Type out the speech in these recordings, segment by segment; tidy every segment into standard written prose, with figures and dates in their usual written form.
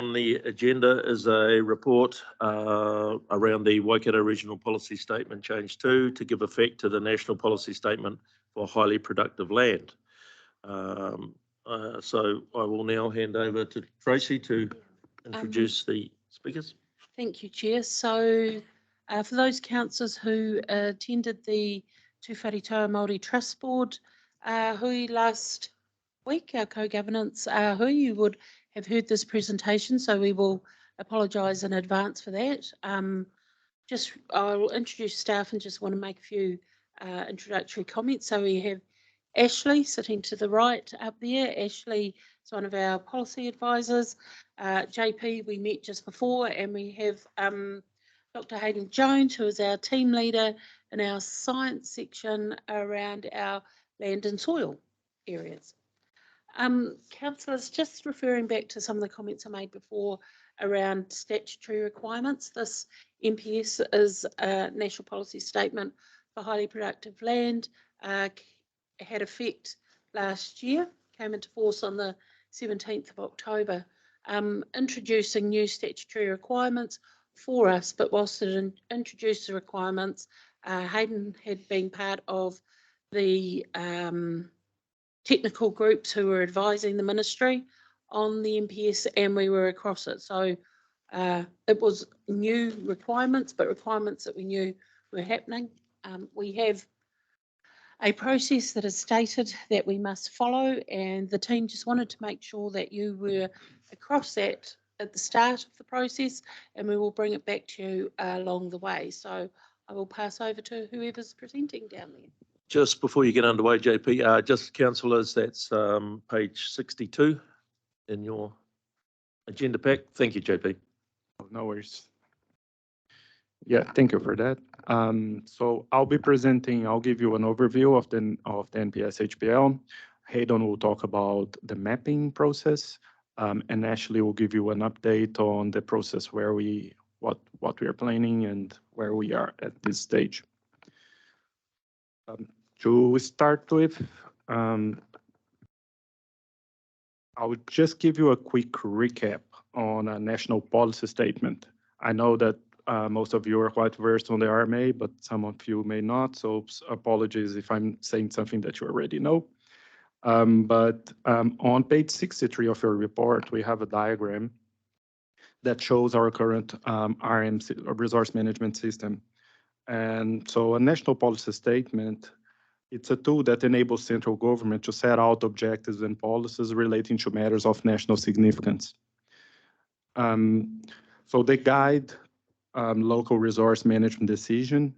On the agenda is a report around the Waikato Regional Policy Statement Change 2 to give effect to the National Policy Statement for Highly Productive Land. So I will now hand over to Tracy to introduce the speakers. Thank you, Chair. So for those councillors who attended the Tū Wharetoa Māori Trust Board hui last week, our co-governance hui, you would have heard this presentation, so we will apologise in advance for that. I'll introduce staff and just want to make a few introductory comments. So we have Ashley sitting to the right up there. Ashley is one of our policy advisors. JP, we met just before, and we have Dr. Hayden Jones, who is our team leader in our science section around our land and soil areas. Councillors, just referring back to some of the comments I made before around statutory requirements, this NPS is a National Policy Statement for Highly Productive Land, had effect last year, came into force on the 17th of October, introducing new statutory requirements for us, but whilst it introduced the requirements, Hayden had been part of the technical groups who were advising the ministry on the NPS, and we were across it. So it was new requirements, but requirements that we knew were happening. We have a process that is stated that we must follow, and the team just wanted to make sure that you were across that at the start of the process, and we will bring it back to you along the way. So I will pass over to whoever's presenting down there. Just before you get underway, JP, just councillors, that's page 62 in your agenda pack. Thank you, JP. No worries. Yeah, thank you for that. So I'll be presenting, I'll give you an overview of the NPS HPL. Hayden will talk about the mapping process, and Ashley will give you an update on the process where what we are planning and where we are at this stage. To start with, I would just give you a quick recap on a national policy statement. I know that most of you are quite versed on the RMA, but some of you may not, so apologies if I'm saying something that you already know. But on page 63 of your report, we have a diagram that shows our current resource management system. And so a national policy statement, it's a tool that enables central government to set out objectives and policies relating to matters of national significance. So they guide local resource management decision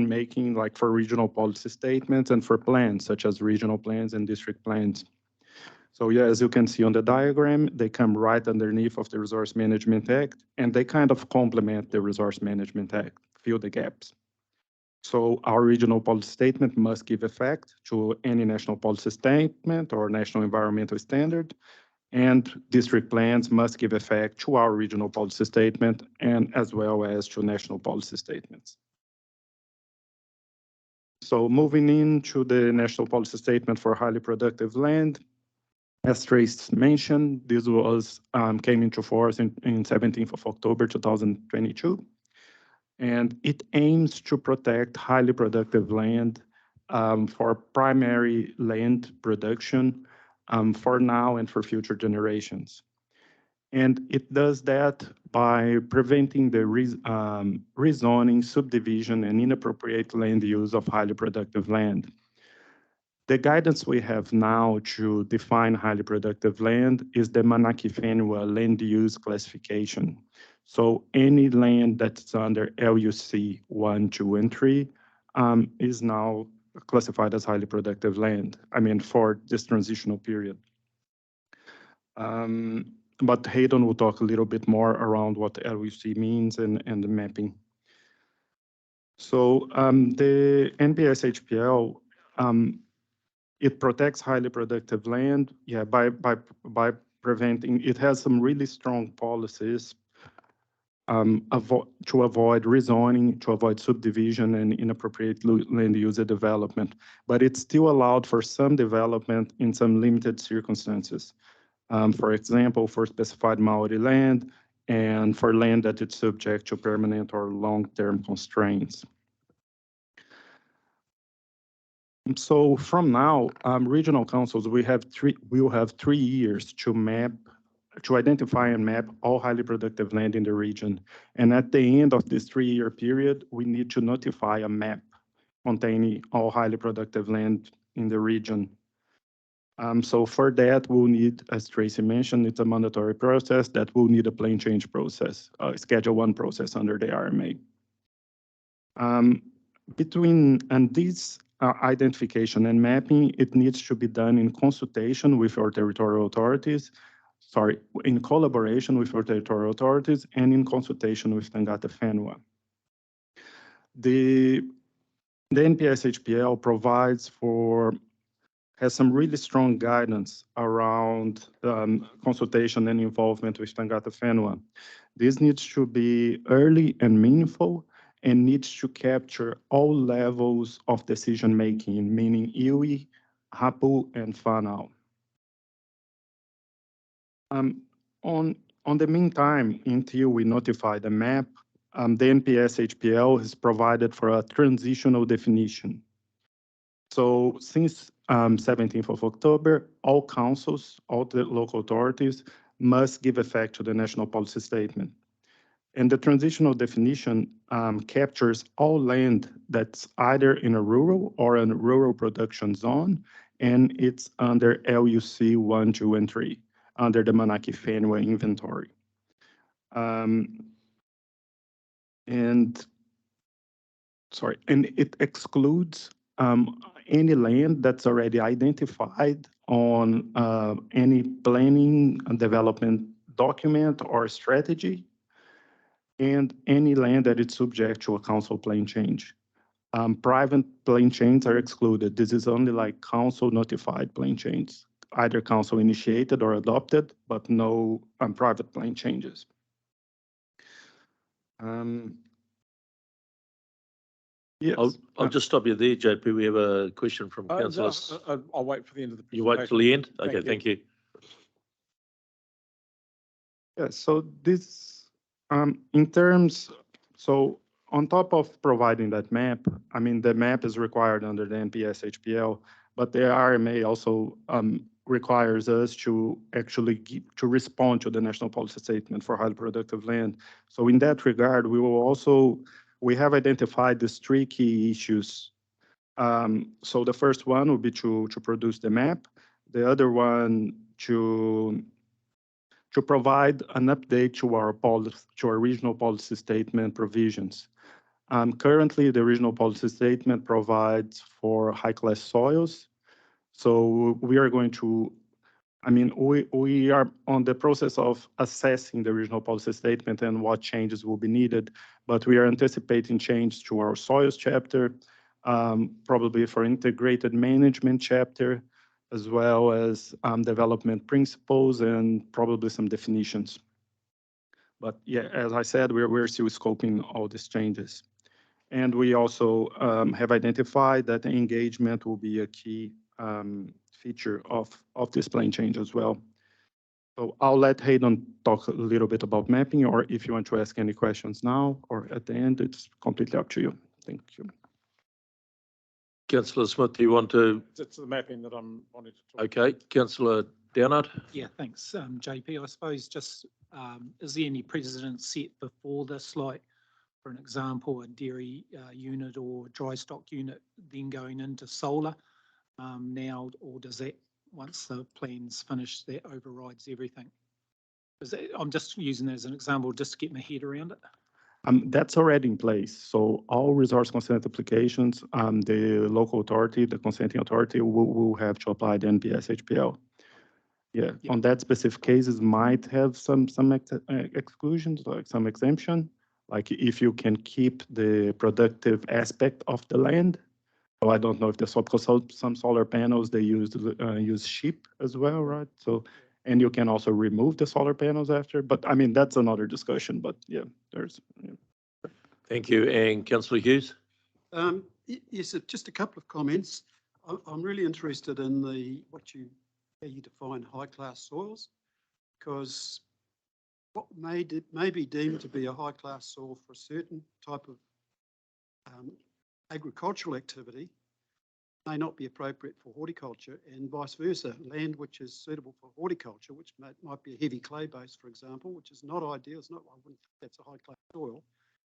making, like for regional policy statements and for plans, such as regional plans and district plans. So yeah, as you can see on the diagram, they come right underneath of the Resource Management Act, and they kind of complement the Resource Management Act, fill the gaps. So our regional policy statement must give effect to any national policy statement or national environmental standard, and district plans must give effect to our regional policy statement and as well as to national policy statements. So moving into the national policy statement for highly productive land, as Trace mentioned, this was came into force in 17th of October 2022. And it aims to protect highly productive land for primary land production for now and for future generations. And it does that by preventing the rezoning, subdivision, and inappropriate land use of highly productive land. The guidance we have now to define highly productive land is the Manaki-Whenua land use classification. So any land that's under LUC 1, 2, and 3 is now classified as highly productive land, for this transitional period. But Hayden will talk a little bit more around what LUC means and the mapping. So the NPS HPL, it protects highly productive land, by preventing, it has some really strong policies to avoid rezoning, to avoid subdivision and inappropriate land use development. But it's still allowed for some development in some limited circumstances. For example, for specified Maori land and for land that is subject to permanent or long-term constraints. So from now, regional councils, will have 3 years to identify and map all highly productive land in the region. And at the end of this 3-year period, we need to notify a map containing all highly productive land in the region. So for that, we'll need, as Tracy mentioned, it's a mandatory process that will need a plan change process, Schedule 1 process under the RMA. This identification and mapping, it needs to be done in consultation with our territorial authorities, in collaboration with our territorial authorities and in consultation with Tangata Whenua. The NPS-HPL has some really strong guidance around consultation and involvement with Tangata Whenua. This needs to be early and meaningful and needs to capture all levels of decision-making, meaning iwi, hapu, and whanau. On the meantime, until we notify the map, the NPS-HPL is provided for a transitional definition. So since 17th of October, all councils, all the local authorities must give effect to the national policy statement. And the transitional definition captures all land that's either in a rural or a rural production zone, and it's under LUC 1, 2, and 3, under the Manaki Whenua inventory. And it excludes any land that's already identified on any planning and development document or strategy, and any land that is subject to a council plan change. Private plan changes are excluded. This is only like council notified plan changes, either council initiated or adopted, but no private plan changes. Yes. I'll just stop you there, JP. We have a question from councillor. I'll wait for the end of the presentation. You wait till the end? Okay, thank you. Yeah, so this, in terms, so on top of providing that map, I mean, the map is required under the NPS-HPL, but the RMA also requires us to actually to respond to the national policy statement for highly productive land. So in that regard, we have identified these 3 key issues. So the first one would be to produce the map. The other one to provide an update to our regional policy statement provisions. Currently, the regional policy statement provides for high-class soils. So we are going to, I mean, we are on the process of assessing the regional policy statement and what changes will be needed, but we are anticipating change to our soils chapter, probably for integrated management chapter, as well as development principles and probably some definitions. But yeah, as I said, we're still scoping all these changes. And we also have identified that engagement will be a key feature of this plan change as well. So I'll let Hayden talk a little bit about mapping, or if you want to ask any questions now or at the end, it's completely up to you. Thank you. Councillor Smith, do you want to? It's the mapping that I'm wanting to talk about. Okay, Councillor Downard. Yeah, thanks, JP. I suppose just, is there any precedent set before this, like, for an example, a dairy unit or dry stock unit then going into solar now, or does that, once the plan's finished, that overrides everything? I'm just using that as an example just to get my head around it. That's already in place. So all resource consent applications, the local authority, the consenting authority will have to apply the NPS-HPL. Yeah, yep. On that specific cases might have some exclusions, like some exemption, like if you can keep the productive aspect of the land. So I don't know if some solar panels, they use sheep as well, right? So, and you can also remove the solar panels after, but I mean, that's another discussion, but yeah, there's. Yeah. Thank you. And Councillor Hughes? Yes, just a couple of comments. I'm really interested in how you define high-class soils. because what may be deemed to be a high-class soil for a certain type of agricultural activity may not be appropriate for horticulture, and vice versa. Land which is suitable for horticulture, which might be a heavy clay base, for example, which is not ideal. It's not, I wouldn't think that's a high-class soil.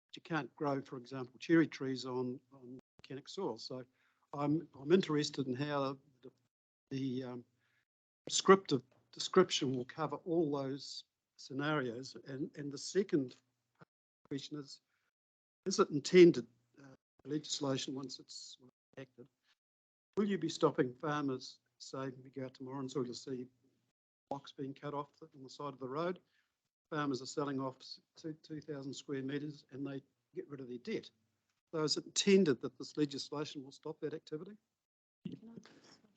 But you can't grow, for example, cherry trees on volcanic soil. So I'm interested in how the prescriptive description will cover all those scenarios. And the second question is it intended, legislation, once it's acted, will you be stopping farmers, say, when we go out tomorrow and so you'll see blocks being cut off on the side of the road? Farmers are selling off 2,000 square metres and they get rid of their debt. So is it intended that this legislation will stop that activity?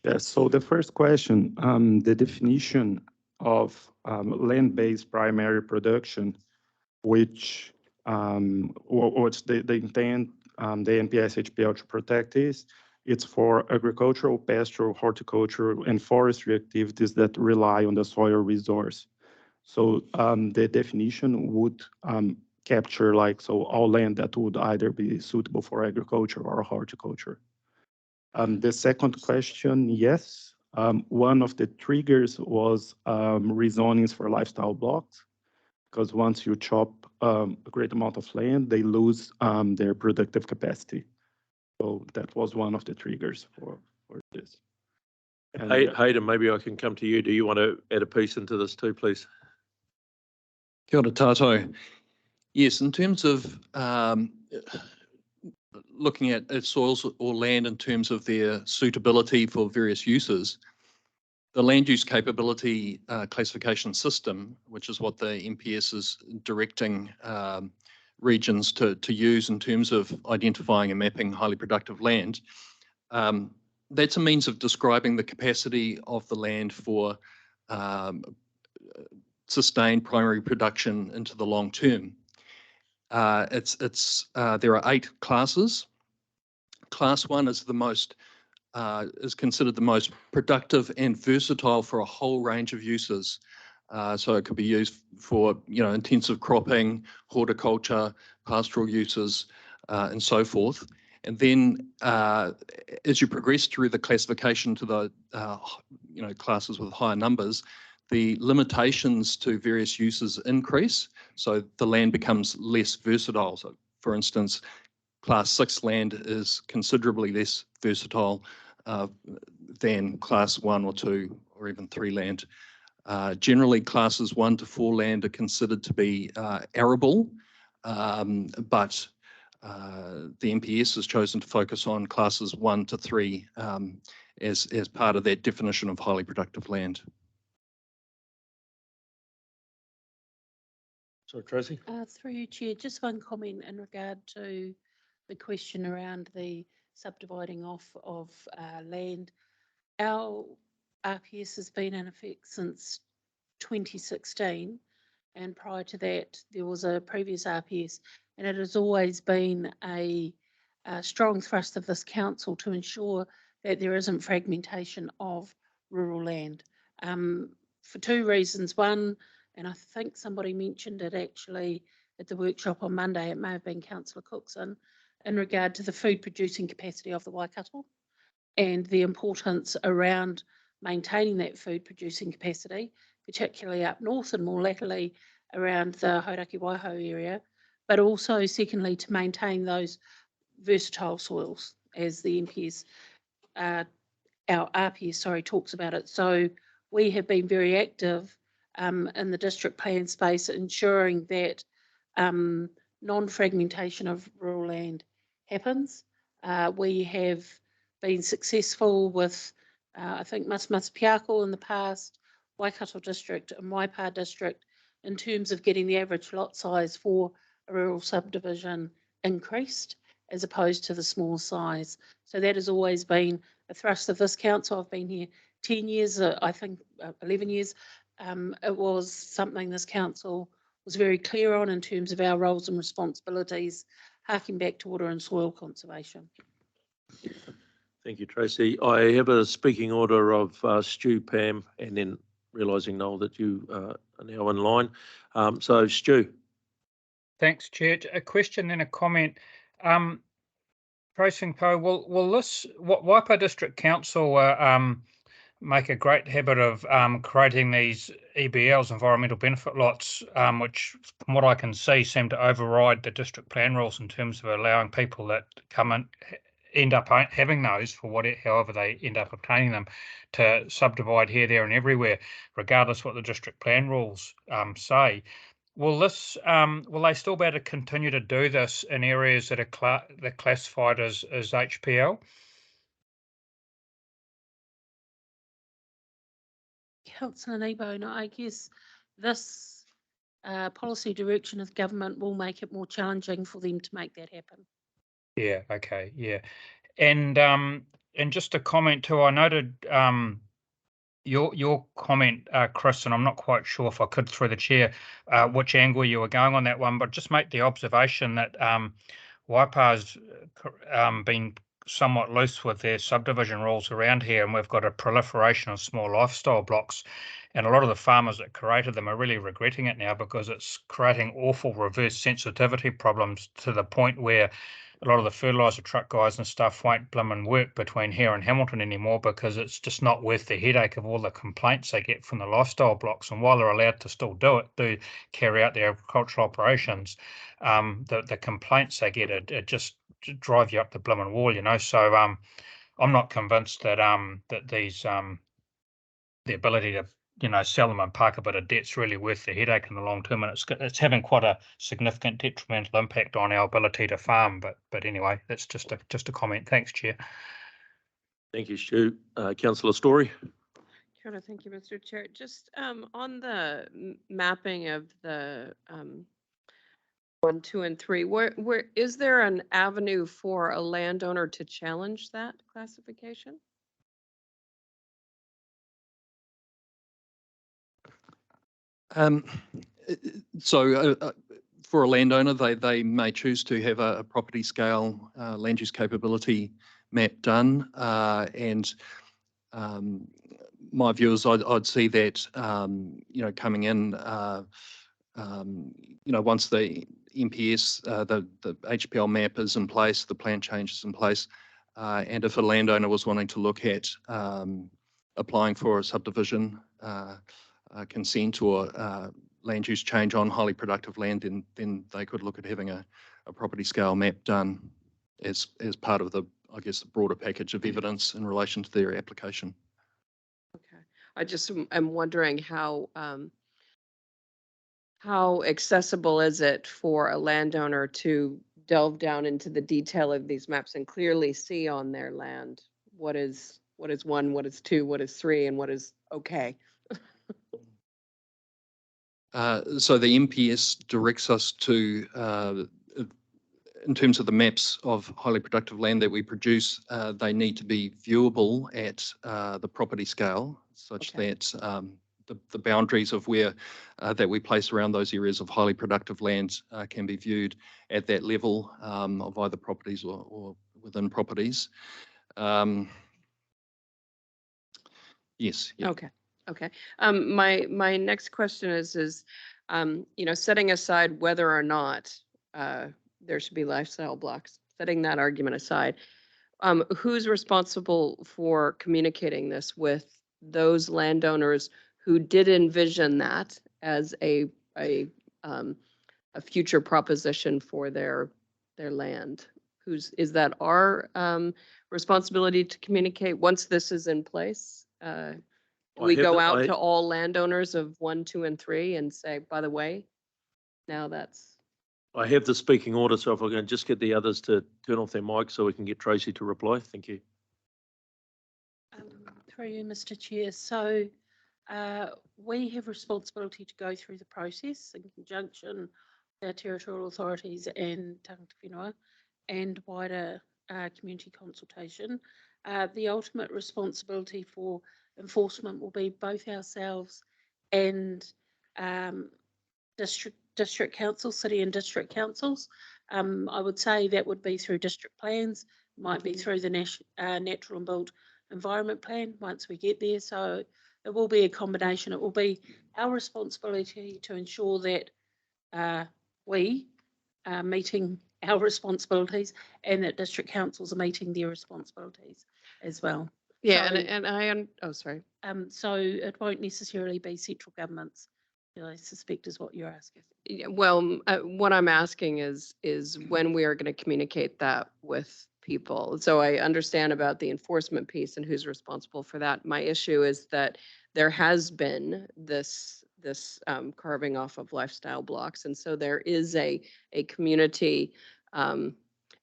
Yes, so the first question, the definition of land-based primary production, which what's the intent the NPS HPL to protect is, it's for agricultural, pastoral, horticultural, and forestry activities that rely on the soil resource. So the definition would capture all land that would either be suitable for agriculture or horticulture. The second question, yes. One of the triggers was rezonings for lifestyle blocks, because once you chop a great amount of land, they lose their productive capacity. So that was one of the triggers for this. And Hayden, maybe I can come to you. Do you want to add a piece into this too, please? Kia ora tātou. Yes, in terms of looking at soils or land in terms of their suitability for various uses, the land use capability classification system, which is what the NPS is directing regions to use in terms of identifying and mapping highly productive land, that's a means of describing the capacity of the land for sustained primary production into the long term. There are 8 classes. Class 1 is the most is considered the most productive and versatile for a whole range of uses. So it could be used for intensive cropping, horticulture, pastoral uses, and so forth. And then as you progress through the classification to the classes with higher numbers, the limitations to various uses increase, so the land becomes less versatile. So, for instance, Class 6 land is considerably less versatile than Class 1 or 2 or even 3 land. Generally, Classes 1 to 4 land are considered to be arable, but the NPS has chosen to focus on Classes 1 to 3 as part of that definition of highly productive land. Sorry, Tracy. Through you, Chair, just one comment in regard to the question around the subdividing off of land. Our RPS has been in effect since 2016, and prior to that there was a previous RPS, and it has always been a strong thrust of this council to ensure that there isn't fragmentation of rural land, for 2 reasons. One, and I think somebody mentioned it actually at the workshop on Monday, it may have been Councillor Cookson, in regard to the food producing capacity of the Waikato and the importance around maintaining that food producing capacity, particularly up north and more latterly around the Hauraki Waiho area, but also secondly to maintain those versatile soils, as the NPS, our RPS, talks about it. So we have been very active in the district plan space, ensuring that non-fragmentation of rural land happens. We have been successful with, I think, Maspiako in the past, Waikato district and Waipa district, in terms of getting the average lot size for a rural subdivision increased as opposed to the small size. So that has always been a thrust of this council. I've been here 10 years, I think 11 years. It was something this council was very clear on in terms of our roles and responsibilities, harking back to water and soil conservation. Thank you, Tracy. I have a speaking order of Stu, Pam, and then realising, Noel, that you are now in line. So Stu. Thanks, Chair. A question and a comment. Trace and Co, will this Waipa District Council make a great habit of creating these EBLs, environmental benefit lots, which, from what I can see, seem to override the district plan rules in terms of allowing people that come in, end up having those for however they end up obtaining them, to subdivide here, there, and everywhere, regardless what the district plan rules say. Will they still be able to continue to do this in areas that are classified as HPL? Councillor Nebo, no, I guess this policy direction of government will make it more challenging for them to make that happen. Yeah, okay, yeah. And just a comment too, I noted your comment, Chris, and I'm not quite sure if I could through the chair, which angle you were going on that one, but just make the observation that Waipa's been somewhat loose with their subdivision rules around here, and we've got a proliferation of small lifestyle blocks, and a lot of the farmers that created them are really regretting it now, because it's creating awful reverse sensitivity problems, to the point where a lot of the fertiliser truck guys and stuff won't blimmin' work between here and Hamilton anymore, because it's just not worth the headache of all the complaints they get from the lifestyle blocks. And while they're allowed to still do carry out their agricultural operations, the complaints they get, it just drive you up the blimmin' wall, you know. So I'm not convinced that that these the ability to, you know, sell them and park a bit of debt's really worth the headache in the long term, and it's having quite a significant detrimental impact on our ability to farm. But anyway, that's just a comment. Thanks, Chair. Thank you, Stu. Councillor Story. Kia ora, thank you, Mr. Chair. Just on the mapping of the 1, 2, and 3, where is there an avenue for a landowner to challenge that classification? So for a landowner, they may choose to have a property scale land use capability map done, and my view is I'd see that you know, coming in you know, once the MPS the HPL map is in place, the plan change is in place, and if a landowner was wanting to look at applying for a subdivision consent or land use change on highly productive land, then they could look at having a property scale map done as part of the, I guess, the broader package of evidence in relation to their application. Okay, I just am wondering how accessible is it for a landowner to delve down into the detail of these maps and clearly see on their land what is 1, what is 2, what is 3, and what is okay? So the MPS directs us to, in terms of the maps of highly productive land that we produce, they need to be viewable at the property scale, such that the boundaries of where that we place around those areas of highly productive land can be viewed at that level of either properties or within properties. Yes. Yeah. Okay. Okay. My next question is, you know, setting aside whether or not there should be lifestyle blocks, setting that argument aside, who's responsible for communicating this with those landowners who did envision that as a future proposition for their land? Is that our responsibility to communicate once this is in place? We go out to all landowners of 1, 2, and 3 and say, by the way, now that's. I have the speaking order, so if I can just get the others to turn off their mic so we can get Tracy to reply. Thank you. Through you, Mr. Chair. So we have responsibility to go through the process in conjunction with our territorial authorities and tangata whenua and wider community consultation. The ultimate responsibility for enforcement will be both ourselves and district councils, city and district councils. I would say that would be through district plans, might be through the natural and built environment plan once we get there. So it will be a combination. It will be our responsibility to ensure that we are meeting our responsibilities and that district councils are meeting their responsibilities as well. Yeah, So- oh, sorry. So it won't necessarily be central governments, I suspect is what you're asking. Yeah, well, what I'm asking is when we are going to communicate that with people. So I understand about the enforcement piece and who's responsible for that. My issue is that there has been this carving off of lifestyle blocks, and so there is a community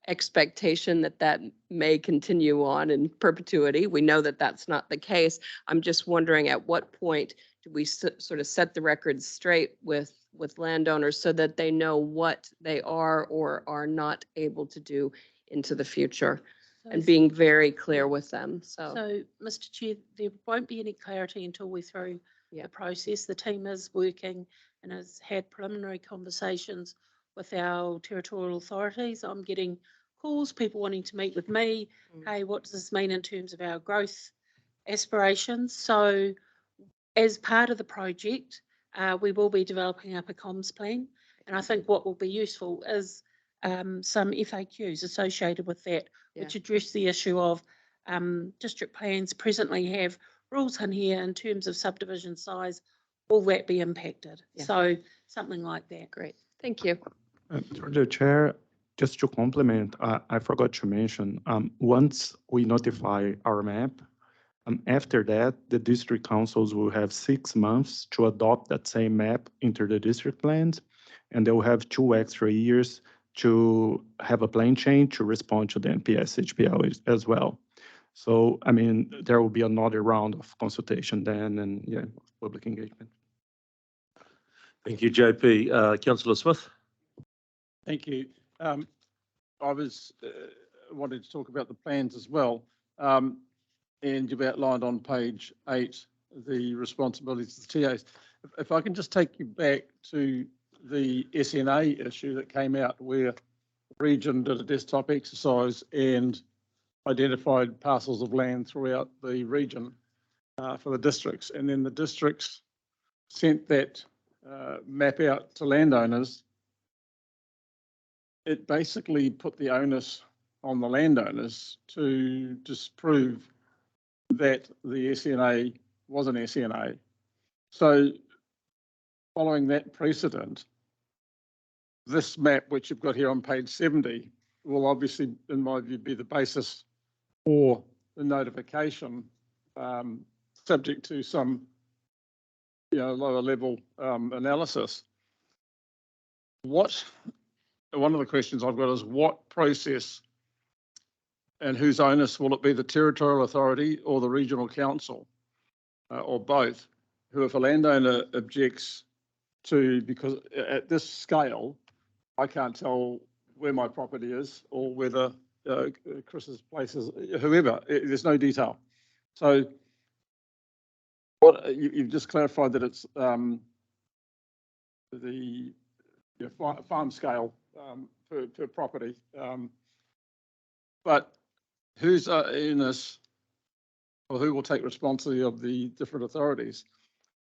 expectation that that may continue on in perpetuity. We know that that's not the case. I'm just wondering at what point do we sort of set the record straight with landowners so that they know what they are or are not able to do into the future, and being very clear with them. So, Mr. Chair, there won't be any clarity until we're through Yeah. the process. The team is working and has had preliminary conversations with our territorial authorities. I'm getting calls, people wanting to meet with me. Hey, what does this mean in terms of our growth aspirations? So as part of the project, we will be developing up a comms plan. And I think what will be useful is some FAQs associated with that, which address the issue of district plans presently have rules in here in terms of subdivision size. Will that be impacted? Yeah. So something like that. Great, thank you. Through the chair, just to complement, I forgot to mention, once we notify our map, after that, the district councils will have 6 months to adopt that same map into the district plans, and they will have 2 extra years to have a plan change to respond to the NPS HPL as well. So, I mean, there will be another round of consultation then, and yeah, public engagement. Thank you, JP. Councillor Smith. Thank you. I was wanted to talk about the plans as well. And you've outlined on page 8 the responsibilities of the TAs. If I can just take you back to the SNA issue that came out where the region did a desktop exercise and identified parcels of land throughout the region for the districts. And then the districts sent that map out to landowners. It basically put the onus on the landowners to disprove that the SNA was an SNA. So following that precedent, this map, which you've got here on page 70, will obviously, in my view, be the basis for the notification, subject to some, lower level analysis. One of the questions I've got is what process and whose onus will it be, the territorial authority or the regional council, or both, who if a landowner objects to, because at this scale, I can't tell where my property is or whether Chris's place is, whoever, there's no detail. So what you've just clarified that it's the farm scale per property, but who's in this, or who will take responsibility of the different authorities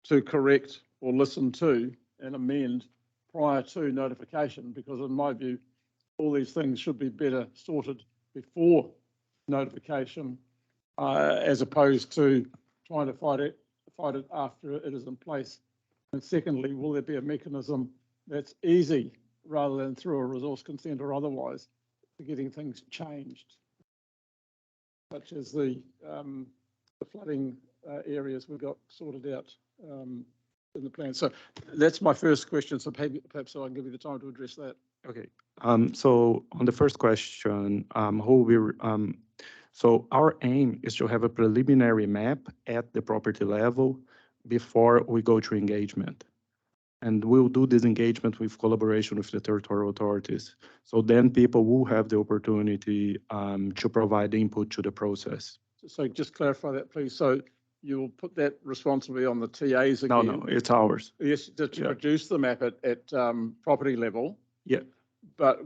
to correct or listen to and amend prior to notification? Because in my view, all these things should be better sorted before notification, as opposed to trying to fight it after it is in place. And secondly, will there be a mechanism that's easy rather than through a resource consent or otherwise for getting things changed, such as the flooding areas we got sorted out in the plan? So that's my first question. So perhaps I can give you the time to address that. Okay. So on the first question, so our aim is to have a preliminary map at the property level before we go to engagement. And we'll do this engagement with collaboration with the territorial authorities. So then people will have the opportunity to provide input to the process. So just clarify that, please. So you'll put that responsibility on the TAs again? No, it's ours. Yes, to produce the map at property level. Yeah. But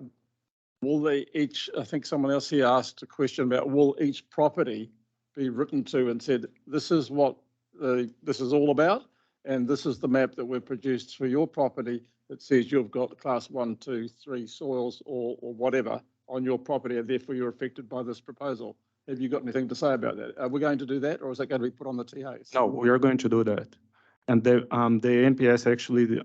will they each, I think someone else here asked a question about, will each property be written to and said, this is what this is all about. And this is the map that we've produced for your property that says you've got class 1, 2, 3 soils or whatever on your property, and therefore you're affected by this proposal. Have you got anything to say about that? Are we going to do that, or is that going to be put on the TAs? No, we are going to do that. And the NPS actually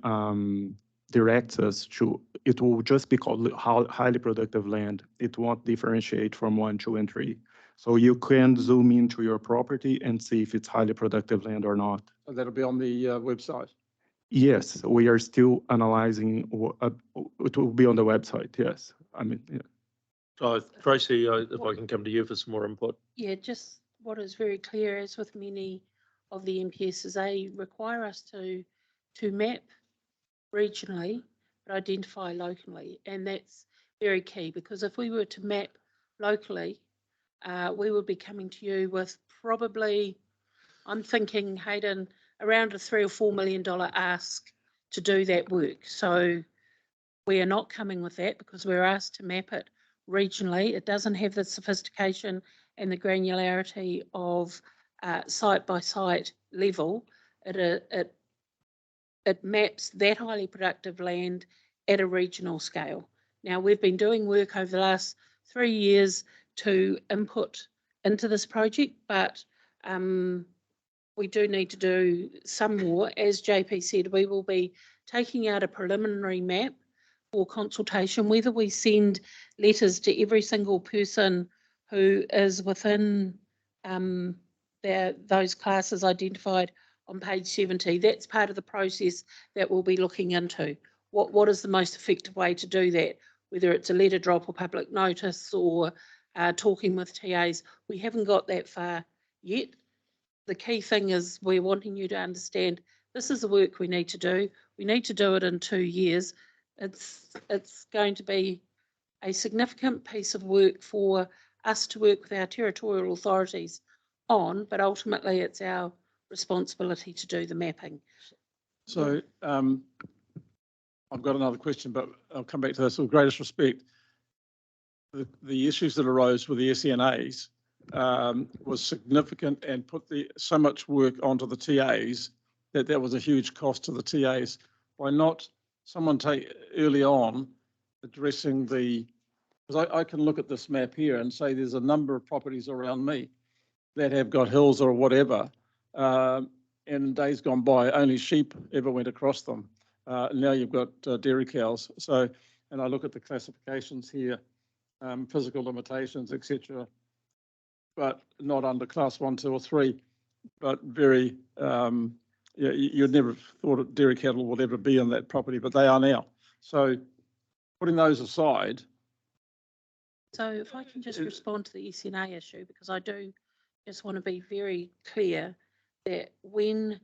directs us to, it will just be called highly productive land. It won't differentiate from 1, 2, and 3. So you can zoom into your property and see if it's highly productive land or not. So that'll be on the website. Yes, we are still analyzing. It will be on the website. Yes, I mean, yeah. So Tracy, if I can come to you for some more input. Yeah, just what is very clear, as with many of the MPSs, they require us to map regionally, but identify locally. And that's very key, because if we were to map locally, we would be coming to you with probably, I'm thinking, Hayden, around a $3 or $4 million ask to do that work. So we are not coming with that because we're asked to map it regionally. It doesn't have the sophistication and the granularity of site by site level. It maps that highly productive land at a regional scale. Now, we've been doing work over the last 3 years to input into this project, but we do need to do some more. As JP said, we will be taking out a preliminary map for consultation, whether we send letters to every single person who is within those classes identified on page 70. That's part of the process that we'll be looking into. What is the most effective way to do that? Whether it's a letter drop or public notice or talking with TAs. We haven't got that far yet. The key thing is we're wanting you to understand this is the work we need to do. We need to do it in 2 years. It's going to be a significant piece of work for us to work with our territorial authorities on, but ultimately it's our responsibility to do the mapping. So I've got another question, but I'll come back to this with greatest respect. The issues that arose with the SNAs was significant and put so much work onto the TAs that was a huge cost to the TAs. Why not someone take early on addressing because I can look at this map here and say there's a number of properties around me that have got hills or whatever, and days gone by, only sheep ever went across them. Now you've got dairy cows. So, and I look at the classifications here, physical limitations, etc., but not under class 1, 2, or 3, but very, yeah, you'd never thought that dairy cattle would ever be in that property, but they are now. So putting those aside. So if I can just respond to the SNA issue, because I do just want to be very clear that when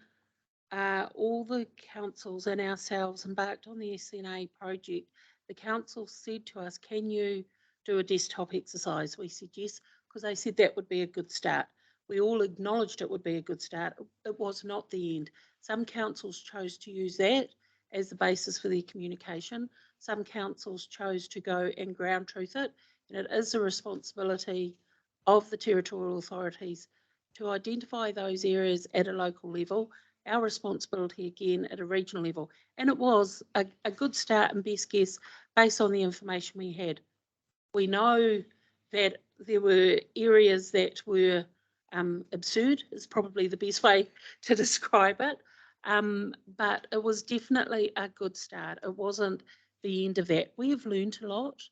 all the councils and ourselves embarked on the SNA project, the council said to us, can you do a desktop exercise? We said yes, because they said that would be a good start. We all acknowledged it would be a good start. It was not the end. Some councils chose to use that as the basis for their communication. Some councils chose to go and ground truth it, and it is the responsibility of the territorial authorities to identify those areas at a local level, our responsibility again at a regional level. And it was a good start and best guess based on the information we had. We know that there were areas that were absurd, is probably the best way to describe it, but it was definitely a good start. It wasn't the end of that. We have learned a lot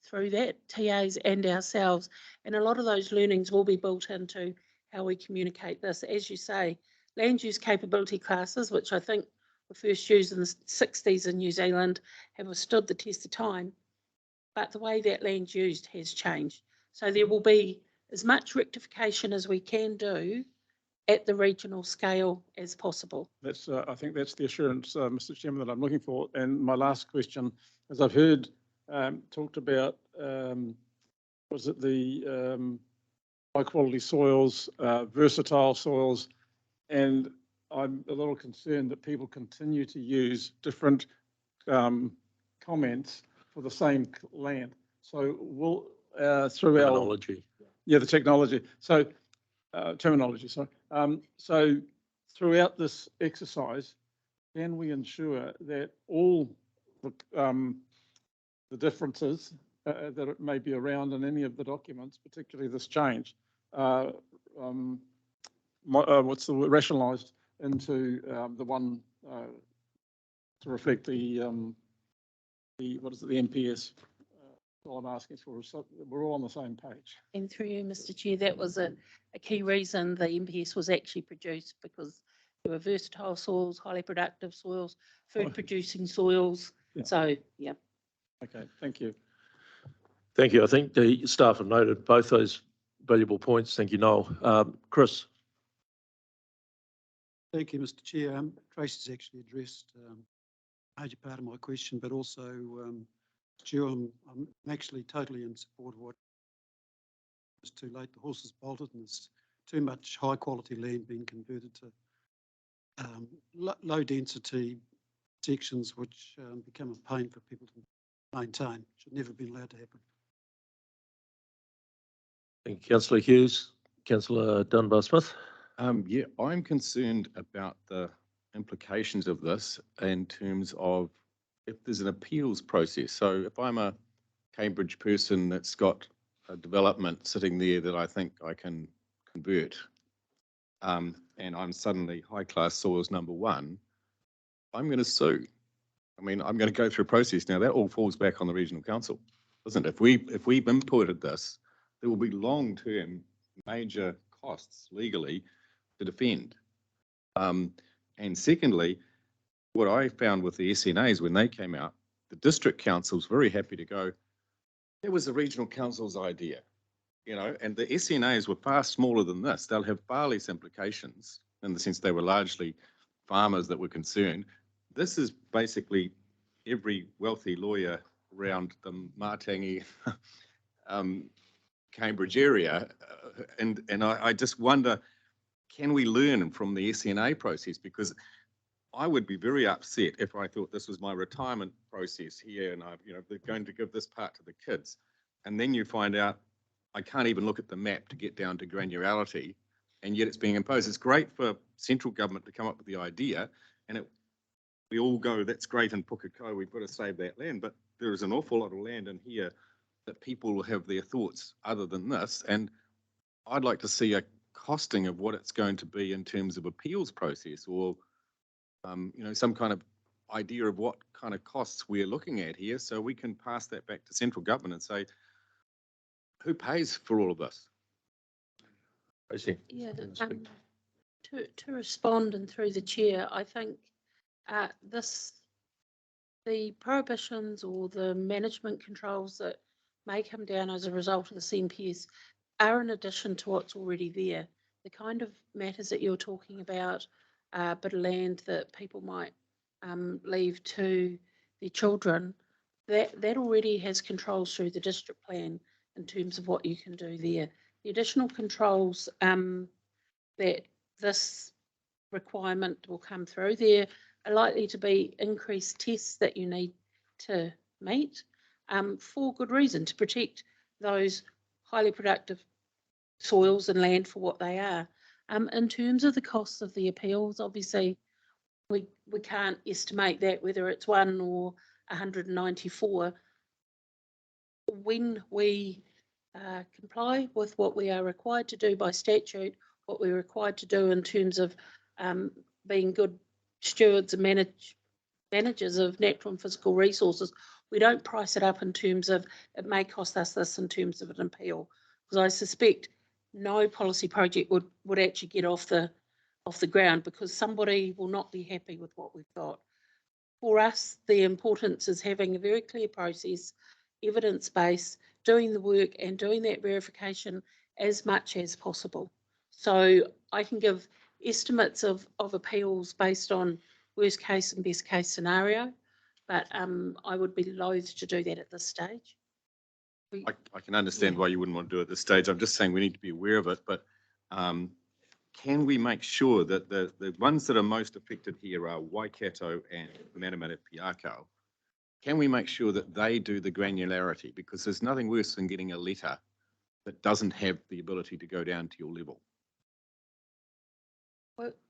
through that, TAs and ourselves, and a lot of those learnings will be built into how we communicate this. As you say, land use capability classes, which I think were first used in the 60s in New Zealand, have withstood the test of time, but the way that land used has changed. So there will be as much rectification as we can do at the regional scale as possible. That's, I think that's the assurance, Mr. Chairman, that I'm looking for. And my last question, as I've heard talked about, was it the high quality soils, versatile soils, and I'm a little concerned that people continue to use different comments for the same land. So we'll, through Terminology. the technology. So terminology, sorry. So throughout this exercise, can we ensure that all the differences that it may be around in any of the documents, particularly this change, what's the word, rationalised into the one to reflect the what is it, the MPS? All I'm asking for is so we're all on the same page. And through you, Mr. Chair, that was a key reason the MPS was actually produced, because there were versatile soils, highly productive soils, food producing soils. Yeah. So, yeah. Okay, thank you. Thank you. I think the staff have noted both those valuable points. Thank you, Noel. Chris. Thank you, Mr. Chair. Tracy's actually addressed a major part of my question, but also, Stu, I'm actually totally in support of what it's too late. The horse has bolted and there's too much high quality land being converted to low density sections, which become a pain for people to maintain. Should never have been allowed to happen. Thank you, Councillor Hughes. Councillor Dunbar-Smith. Yeah, I'm concerned about the implications of this in terms of if there's an appeals process. So if I'm a Cambridge person that's got a development sitting there that I think I can convert, and I'm suddenly high-class soils #1, I'm going to sue. I mean, I'm going to go through a process. Now, that all falls back on the regional council, doesn't it? If we've imported this, there will be long-term major costs legally to defend. And secondly, what I found with the SNAs when they came out, the district council's very happy to go, it was the regional council's idea, you know, and the SNAs were far smaller than this. They'll have far less implications in the sense they were largely farmers that were concerned. This is basically every wealthy lawyer around the Matangi, Cambridge area. And I just wonder, can we learn from the SNA process? Because I would be very upset if I thought this was my retirement process here and they're going to give this part to the kids. And then you find out I can't even look at the map to get down to granularity, and yet it's being imposed. It's great for central government to come up with the idea, and we all go, that's great in Pukako, we've got to save that land, but there is an awful lot of land in here that people have their thoughts other than this, and I'd like to see a costing of what it's going to be in terms of appeals process, or some kind of idea of what kind of costs we're looking at here, so we can pass that back to central government and say, who pays for all of this? I see. Yeah, to respond and through the chair, I think the prohibitions or the management controls that may come down as a result of the CMPS are in addition to what's already there. The kind of matters that you're talking about, a bit of land that people might leave to their children, that already has controls through the district plan in terms of what you can do there. The additional controls that this requirement will come through, there are likely to be increased tests that you need to meet for good reason, to protect those highly productive soils and land for what they are. In terms of the costs of the appeals, obviously we can't estimate that, whether it's 1 or 194. When we comply with what we are required to do by statute, what we're required to do in terms of being good stewards and managers of natural and physical resources, we don't price it up in terms of it may cost us this in terms of an appeal, because I suspect no policy project would actually get off the ground, because somebody will not be happy with what we've got. For us, the importance is having a very clear process, evidence-based, doing the work and doing that verification as much as possible. So I can give estimates of appeals based on worst case and best case scenario, but I would be loath to do that at this stage. I can understand why you wouldn't want to do it at this stage. I'm just saying we need to be aware of it, but can we make sure that the ones that are most affected here are Waikato and Manamata Piakau? Can we make sure that they do the granularity? Because there's nothing worse than getting a letter that doesn't have the ability to go down to your level.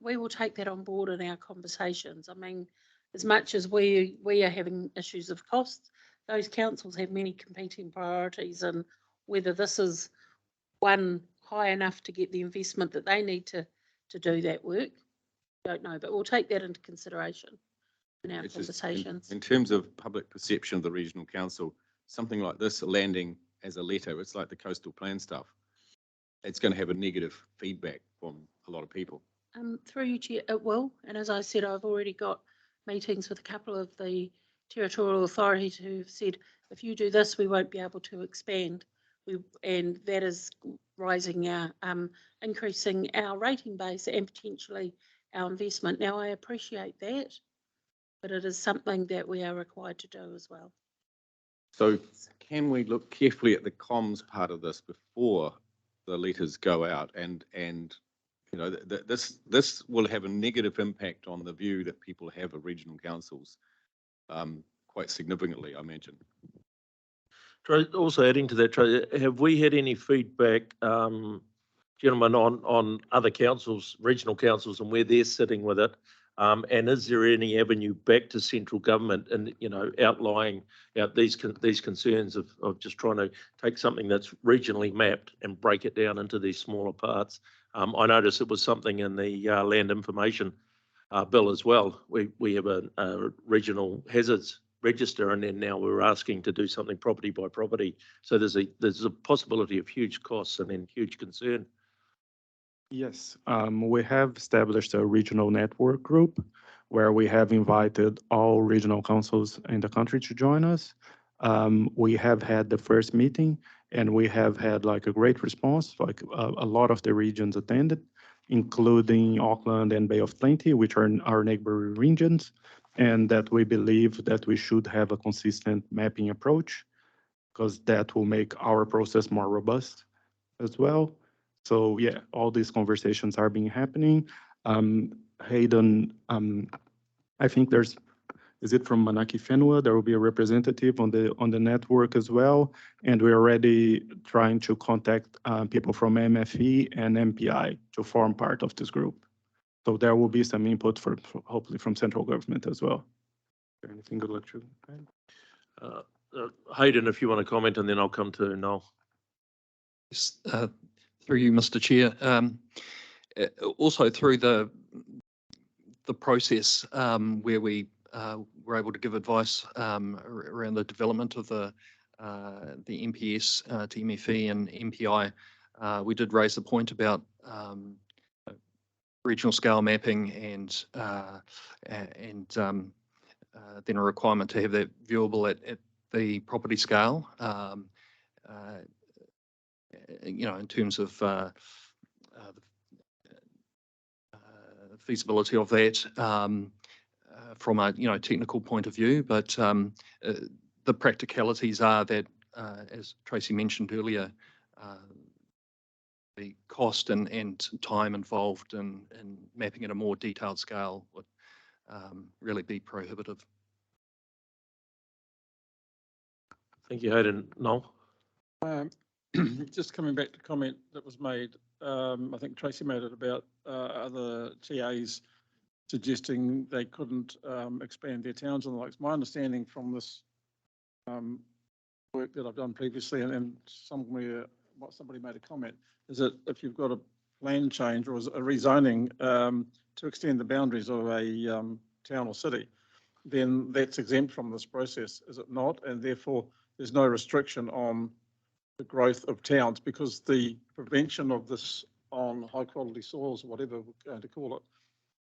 We will take that on board in our conversations. I mean, as much as we are having issues of costs, those councils have many competing priorities, and whether this is one high enough to get the investment that they need to do that work, don't know, but we'll take that into consideration in our It's just conversations. in terms of public perception of the regional council, something like this landing as a letter, it's like the coastal plan stuff. It's going to have a negative feedback from a lot of people. Through you, Chair, it will. And as I said, I've already got meetings with a couple of the territorial authorities who've said, if you do this, we won't be able to expand. And that is rising our, increasing our rating base and potentially our investment. Now, I appreciate that, but it is something that we are required to do as well. So can we look carefully at the comms part of this before the letters go out, and you know, this will have a negative impact on the view that people have of regional councils, quite significantly, I imagine. Also adding to that, have we had any feedback, gentlemen, on other councils, regional councils, and where they're sitting with it? And is there any avenue back to central government and, you know, outlining out these concerns of just trying to take something that's regionally mapped and break it down into these smaller parts? I noticed it was something in the land information bill as well. We have a regional hazards register, and then now we're asking to do something property by property. So there's a possibility of huge costs and then huge concern. Yes, we have established a regional network group where we have invited all regional councils in the country to join us. We have had the first meeting, and we have had like a great response. Like a lot of the regions attended, including Auckland and Bay of Plenty, which are our neighboring regions, and that we believe that we should have a consistent mapping approach, because that will make our process more robust as well. So yeah, all these conversations are being happening. Hayden, I think is it from Manaki Whenua? There will be a representative on the network as well. And we're already trying to contact people from MFE and MPI to form part of this group. So there will be some input for hopefully from central government as well. Is there anything you'd like to add? Hayden, if you want to comment, and then I'll come to Noel. Yes, through you, Mr. Chair. Also through the process where we were able to give advice around the development of the MPS to MFE and MPI, we did raise the point about regional scale mapping and then a requirement to have that viewable at the property scale. You know, in terms of the feasibility of that from a technical point of view, but the practicalities are that, as Tracy mentioned earlier, the cost and time involved in mapping at a more detailed scale would really be prohibitive. Thank you, Hayden. Noel? Just coming back to comment that was made, I think Tracy made it about other TAs suggesting they couldn't expand their towns and the likes. My understanding from this work that I've done previously and somewhere what somebody made a comment is that if you've got a land change or a rezoning to extend the boundaries of a town or city, then that's exempt from this process, is it not? And therefore there's no restriction on the growth of towns, because the prevention of this on high quality soils, whatever we're going to call it,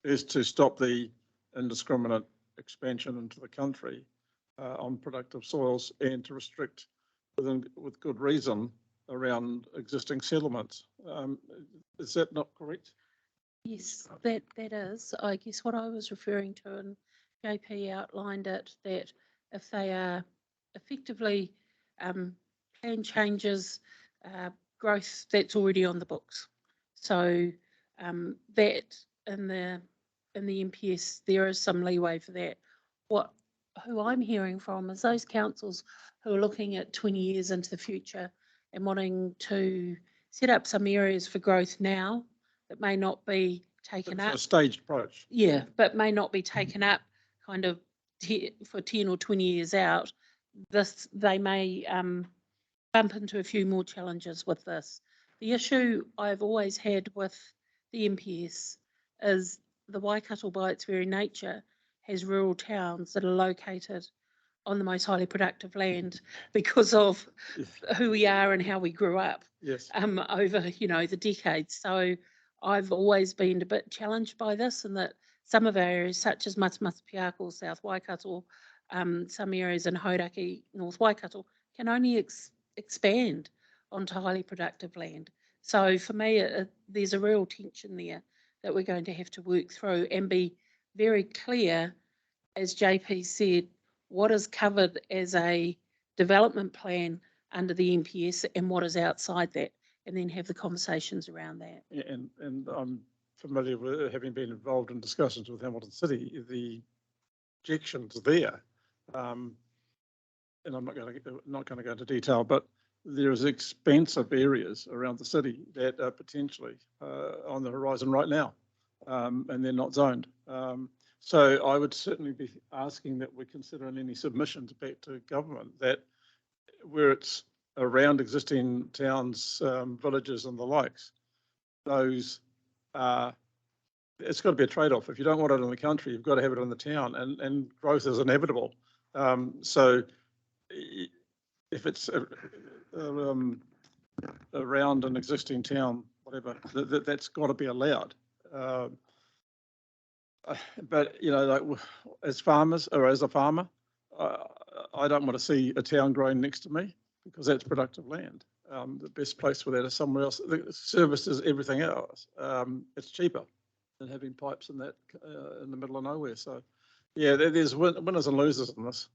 is to stop the indiscriminate expansion into the country on productive soils, and to restrict with good reason around existing settlements. Is that not correct? Yes, that is. I guess what I was referring to, and JP outlined it, that if they are effectively plan changes, growth that's already on the books. So that in the MPS there is some leeway for that. Who I'm hearing from is those councils who are looking at 20 years into the future and wanting to set up some areas for growth now that may not be taken So a up. staged approach. Yeah, but may not be taken up kind of for 10 or 20 years out. They may bump into a few more challenges with this. The issue I've always had with the MPS is the Waikato, by its very nature, has rural towns that are located on the most highly productive land because of who we are and how we grew up Yes. over, the decades. So I've always been a bit challenged by this, and that some of our areas, such as Matamatapiako, South Waikato, some areas in Hauraki, North Waikato, can only expand onto highly productive land. So for me, there's a real tension there that we're going to have to work through and be very clear, as JP said, what is covered as a development plan under the MPS and what is outside that, and then have the conversations around that. Yeah, and I'm familiar with, having been involved in discussions with Hamilton City, the objections there. And I'm not going to go into detail, but there's expansive areas around the city that are potentially on the horizon right now, and they're not zoned. So I would certainly be asking that we consider in any submissions back to government that where it's around existing towns, villages and the likes, those it's got to be a trade-off. If you don't want it in the country, you've got to have it in the town, and growth is inevitable. So if it's around an existing town, whatever, that's got to be allowed. But like as farmers, or as a farmer, I don't want to see a town growing next to me because that's productive land. The best place for that is somewhere else. The service is everything else. It's cheaper than having pipes in that in the middle of nowhere. So, yeah, there's winners and losers in this.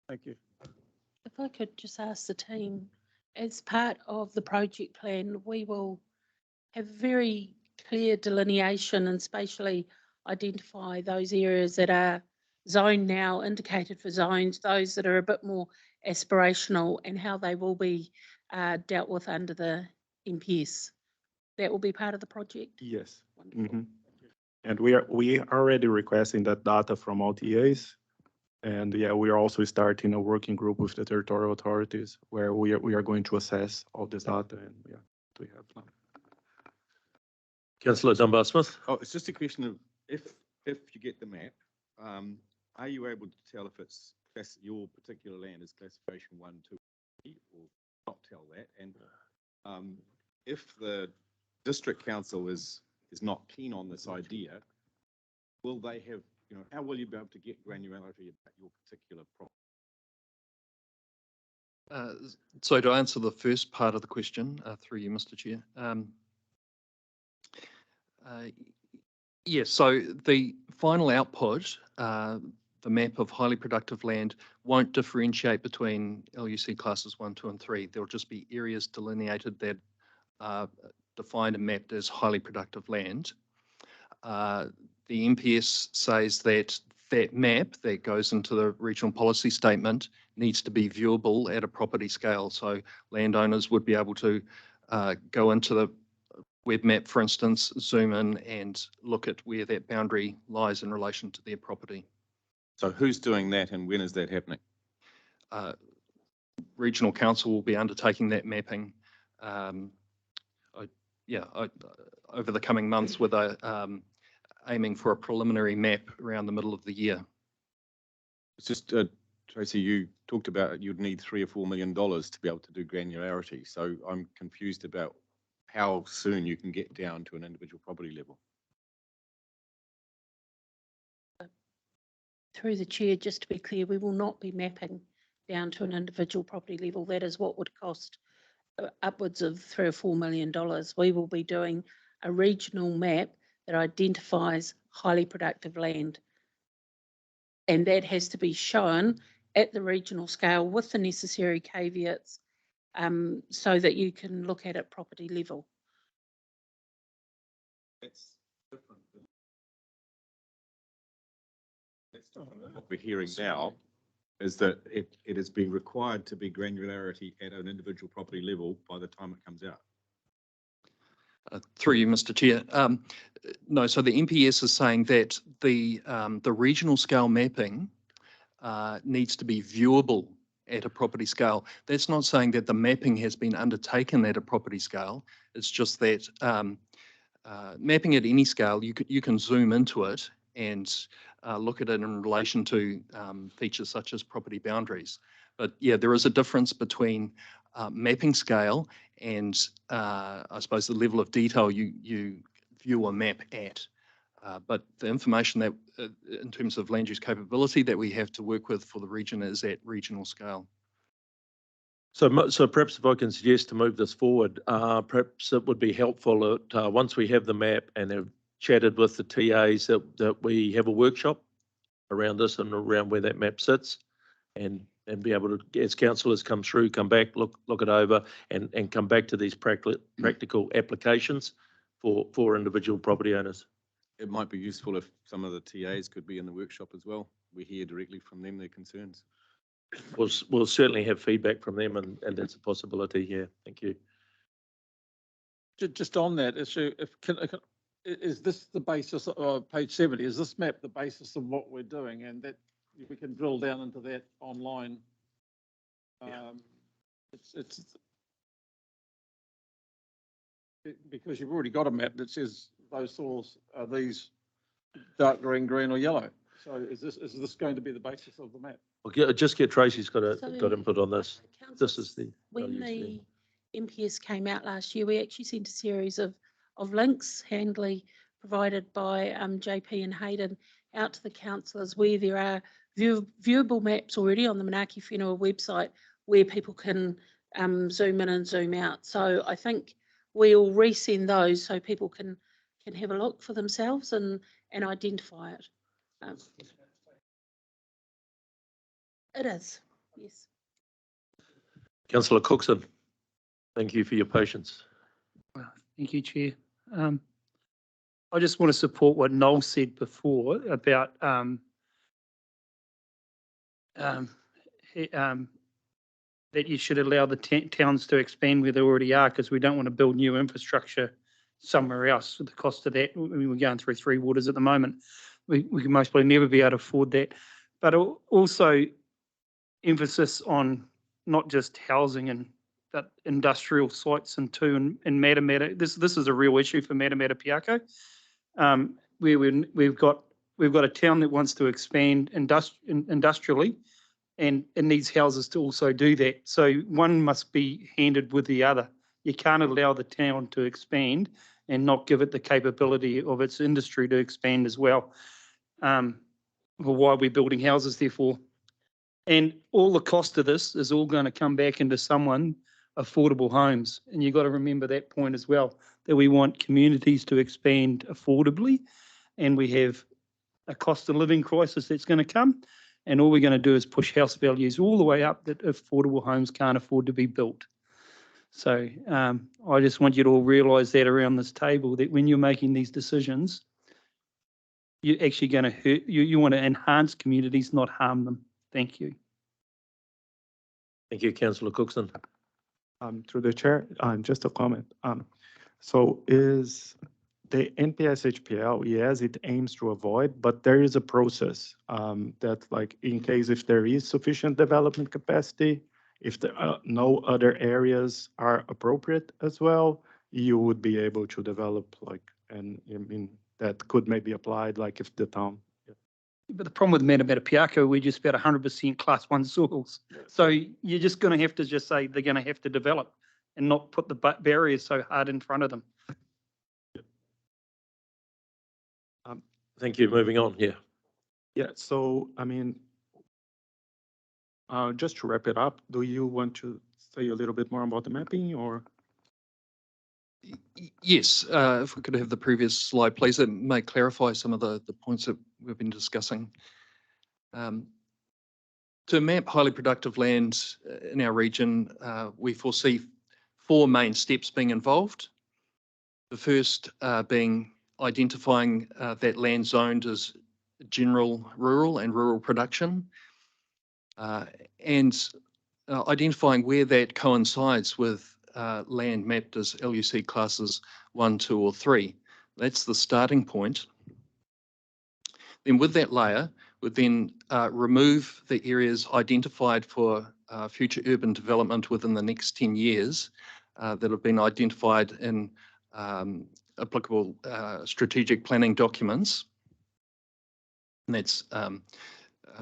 Thank you. If I could just ask the team, as part of the project plan, we will have very clear delineation and spatially identify those areas that are zoned now, indicated for zones, those that are a bit more aspirational, and how they will be dealt with under the MPS. That will be part of the project. Yes. Wonderful. And we are already requesting that data from OTAs. And yeah, we are also starting a working group with the territorial authorities where we are going to assess all this data, and yeah, we have now. Councillor Dunbar-Smith. Oh, it's just a question of if you get the map, are you able to tell if it's your particular land is classification 1, 2, 3, or not tell that? And if the district council is not keen on this idea, will they have, how will you be able to get granularity about your particular property? So to answer the first part of the question, through you, Mr. Chair. Yes, so the final output, the map of highly productive land, won't differentiate between LUC classes 1, 2, and 3. There'll just be areas delineated that are defined and mapped as highly productive land. The MPS says that that map that goes into the regional policy statement needs to be viewable at a property scale. So landowners would be able to go into the web map, for instance, zoom in and look at where that boundary lies in relation to their property. So who's doing that and when is that happening? Regional Council will be undertaking that mapping over the coming months with aiming for a preliminary map around the middle of the year. It's just, Tracy, you talked about you'd need $3 or $4 million to be able to do granularity. So I'm confused about how soon you can get down to an individual property level. Through the chair, just to be clear, we will not be mapping down to an individual property level. That is what would cost upwards of $3 or $4 million. We will be doing a regional map that identifies highly productive land. And that has to be shown at the regional scale with the necessary caveats so that you can look at it property level. That's different. That's different than what we're hearing now, is that it is being required to be granularity at an individual property level by the time it comes out. Through you, Mr. Chair. No, so the MPS is saying that the regional scale mapping needs to be viewable at a property scale. That's not saying that the mapping has been undertaken at a property scale. It's just that mapping at any scale, you can zoom into it and look at it in relation to features such as property boundaries. But yeah, there is a difference between mapping scale and I suppose the level of detail you view a map at. But the information that, in terms of land use capability that we have to work with for the region is at regional scale. So perhaps if I can suggest to move this forward, perhaps it would be helpful that once we have the map and have chatted with the TAs that we have a workshop around this and around where that map sits and be able to, as councillors come through, come back, look it over and come back to these practical applications for individual property owners. It might be useful if some of the TAs could be in the workshop as well. We hear directly from them their concerns. We'll certainly have feedback from them and that's a possibility. Yeah, thank you. Just on that issue, is this the basis of page 70? Is this map the basis of what we're doing? And that we can drill down into that online. Because you've already got a map that says those soils are these dark green, green or yellow. So is this going to be the basis of the map? Well, just get Tracy's got So, input on this. This is the When values the MPS came out last year, we actually sent a series of links handily provided by JP and Hayden out to the councillors where there are viewable maps already on the Manaaki Whenua website where people can zoom in and zoom out. So I think we'll resend those so people can have a look for themselves and identify it. It is, yes. Councillor Cookson, thank you for your patience. Thank you, Chair. I just want to support what Noel said before about that you should allow the towns to expand where they already are, because we don't want to build new infrastructure somewhere else. The cost of that, we're going through three waters at the moment. We can most probably never be able to afford that. But also emphasis on not just housing but industrial sites and in Matamata. This is a real issue for Matamata Piako. Where we've got a town that wants to expand industrially, and it needs houses to also do that. So one must be handed with the other. You can't allow the town to expand and not give it the capability of its industry to expand as well. Well, why are we building houses therefore? And all the cost of this is all going to come back into affordable homes. And you've got to remember that point as well, that we want communities to expand affordably, and we have a cost of living crisis that's going to come. And all we're going to do is push house values all the way up that affordable homes can't afford to be built. So I just want you to all realise that around this table, that when you're making these decisions, you're actually going to hurt, you want to enhance communities, not harm them. Thank you. Thank you, Councillor Cookson. Through the chair, just a comment. So is the NPS HPL, yes, it aims to avoid, but there is a process that, like, in case if there is sufficient development capacity, if there are no other areas are appropriate as well, you would be able to develop, like, and I mean, that could maybe applied, like if the town. But the problem with Matamata Piako, we're just about 100% class 1 soils. So you're just going to have to just say they're going to have to develop and not put the barriers so hard in front of them. Thank you. Moving on. Yeah. Yeah. So, I mean, just to wrap it up, do you want to say a little bit more about the mapping or? Yes, if we could have the previous slide, please. It may clarify some of the points that we've been discussing. To map highly productive land in our region, we foresee 4 main steps being involved. The first being identifying that land zoned as general rural and rural production, and identifying where that coincides with land mapped as LUC classes 1, 2 or 3. That's the starting point. Then with that layer, would then remove the areas identified for future urban development within the next 10 years that have been identified in applicable strategic planning documents. And that's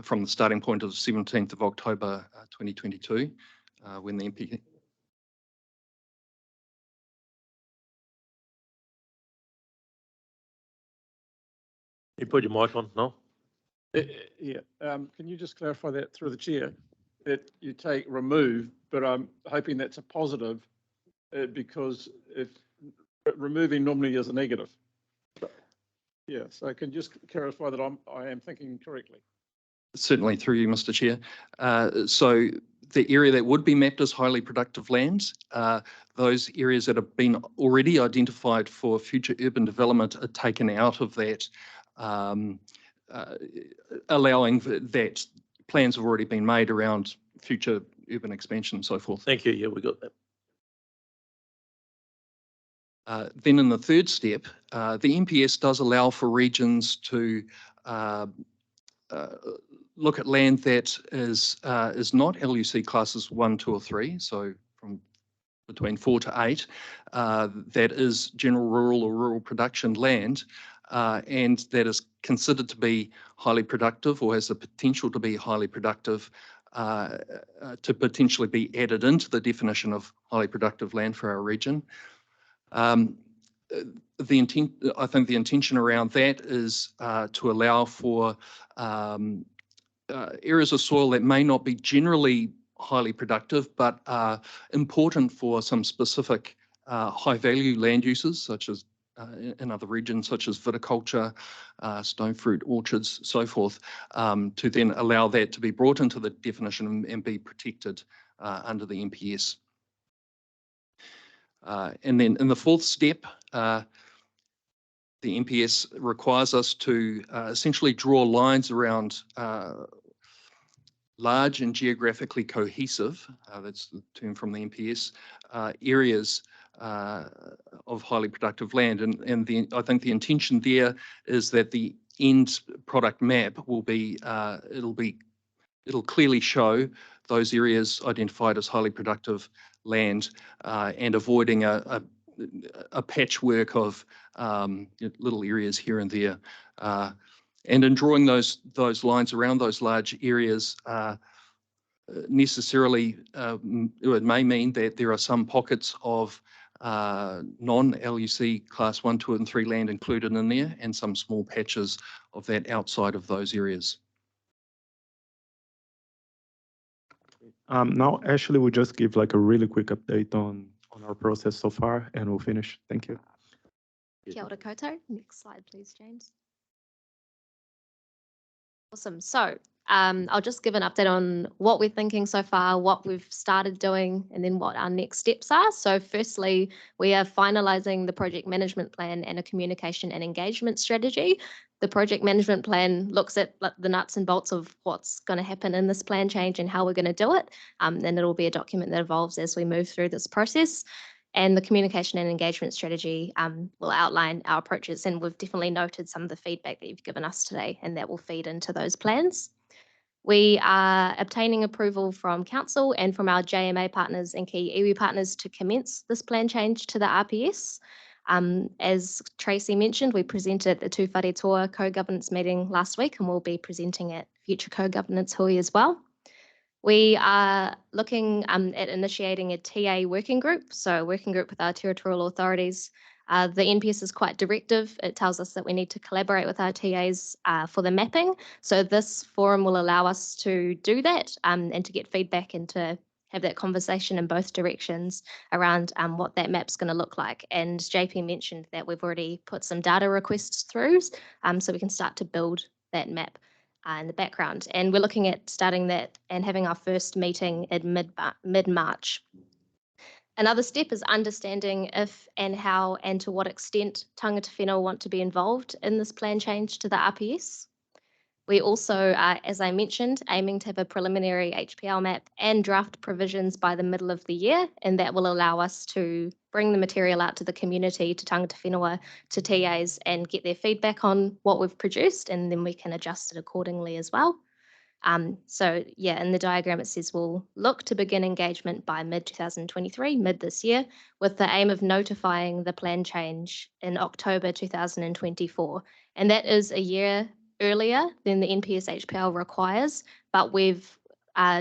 from the starting point of 17th of October 2022, when the MP. You put your mic on, no? Yeah, can you just clarify that through the chair, that you take remove, but I'm hoping that's a positive because if removing normally is a negative. Yeah, so can you just clarify that I am thinking correctly? Certainly, through you, Mr. Chair. So the area that would be mapped as highly productive lands, those areas that have been already identified for future urban development are taken out of that, allowing that plans have already been made around future urban expansion and so forth. Thank you. Yeah, we got that. Then in the third step, the MPS does allow for regions to look at land that is not LUC classes 1, 2 or 3, so from between 4 to 8, that is general rural or rural production land, and that is considered to be highly productive or has the potential to be highly productive, to potentially be added into the definition of highly productive land for our region. I think the intention around that is to allow for areas of soil that may not be generally highly productive, but are important for some specific high value land uses, such as in other regions, such as viticulture, stone fruit orchards, so forth, to then allow that to be brought into the definition and be protected under the MPS. And then in the fourth step, the MPS requires us to essentially draw lines around large and geographically cohesive, that's the term from the MPS, areas of highly productive land. And I think the intention there is that the end product map will be, it'll clearly show those areas identified as highly productive land, and avoiding a patchwork of little areas here and there. And in drawing those lines around those large areas, necessarily it may mean that there are some pockets of non-LUC class 1, 2 and 3 land included in there, and some small patches of that outside of those areas. Now, Ashley will just give like a really quick update on our process so far, and we'll finish. Thank you. Kia ora koutou. Next slide, please, James. Awesome. So I'll just give an update on what we're thinking so far, what we've started doing, and then what our next steps are. So firstly, we are finalising the project management plan and a communication and engagement strategy. The project management plan looks at the nuts and bolts of what's going to happen in this plan change and how we're going to do it. And it'll be a document that evolves as we move through this process. And the communication and engagement strategy will outline our approaches. And we've definitely noted some of the feedback that you've given us today, and that will feed into those plans. We are obtaining approval from Council and from our JMA partners and key iwi partners to commence this plan change to the RPS. As Tracy mentioned, we presented at the Tū Whare Toa co-governance meeting last week, and we'll be presenting at future co-governance hui as well. We are looking at initiating a TA working group, so a working group with our territorial authorities. The NPS is quite directive. It tells us that we need to collaborate with our TAs for the mapping. So this forum will allow us to do that and to get feedback and to have that conversation in both directions around what that map's going to look like. And JP mentioned that we've already put some data requests through, so we can start to build that map in the background. And we're looking at starting that and having our first meeting in mid-March. Another step is understanding if and how and to what extent tangata whenua want to be involved in this plan change to the RPS. We also are, as I mentioned, aiming to have a preliminary HPL map and draft provisions by the middle of the year, and that will allow us to bring the material out to the community, to tangata whenua, to TAs, and get their feedback on what we've produced, and then we can adjust it accordingly as well. So yeah, in the diagram it says we'll look to begin engagement by mid-2023, mid this year, with the aim of notifying the plan change in October 2024. And that is a year earlier than the NPS HPL requires, but we've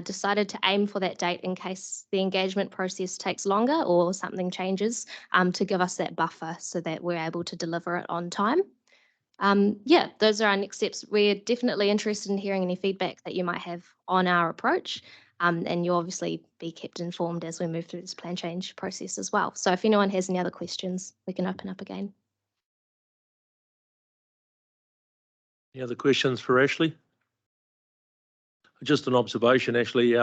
decided to aim for that date in case the engagement process takes longer or something changes, to give us that buffer so that we're able to deliver it on time. Yeah, those are our next steps. We're definitely interested in hearing any feedback that you might have on our approach. And you'll obviously be kept informed as we move through this plan change process as well. So if anyone has any other questions, we can open up again. Any other questions for Ashley? Just an observation, Ashley.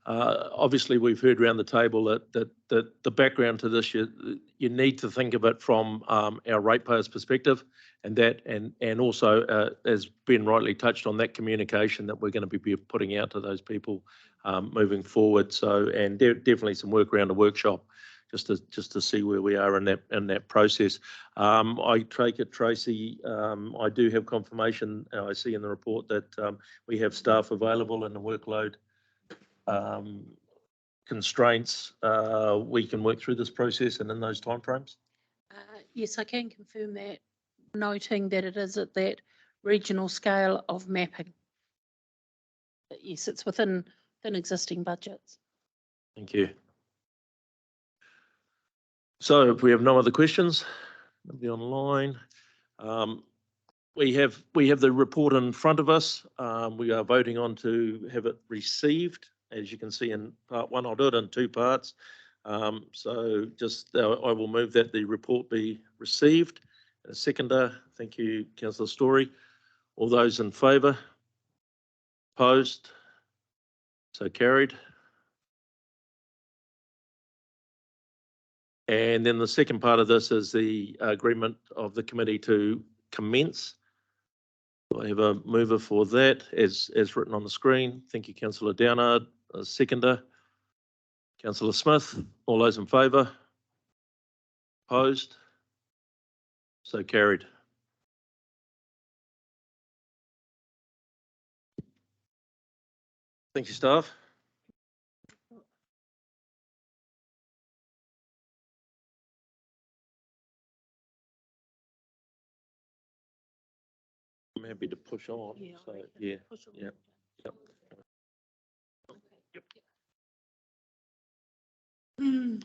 Obviously, we've heard around the table that the background to this, you need to think of it from our ratepayers' perspective, and also, as Ben rightly touched on, that communication that we're going to be putting out to those people moving forward. So, and definitely some work around a workshop, just to see where we are in that process. I take it, Tracy, I do have confirmation. I see in the report that we have staff available and the workload constraints. We can work through this process and in those timeframes. Yes, I can confirm that, noting that it is at that regional scale of mapping. But yes, it's within existing budgets. Thank you. So if we have no other questions, nobody online. We have the report in front of us. We are voting on to have it received. As you can see in part one, I'll do it in two parts. So just I will move that the report be received. A seconder, thank you, Councillor Story. All those in favour? Opposed? So carried. And then the second part of this is the agreement of the committee to commence. I have a mover for that as written on the screen. Thank you, Councillor Downard. A seconder, Councillor Smith. All those in favour? Opposed? So carried. Thank you, staff. I'm happy to push on. Yeah, So yeah, push on. yeah. Yep. Hmm.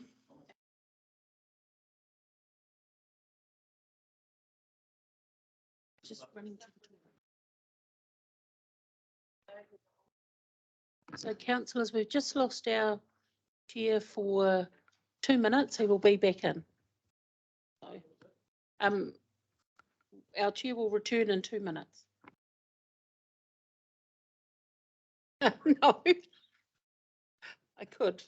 Just running to the door. So councillors, we've just lost our chair for 2 minutes. He will be back in. So, our chair will return in 2 minutes. No, I could.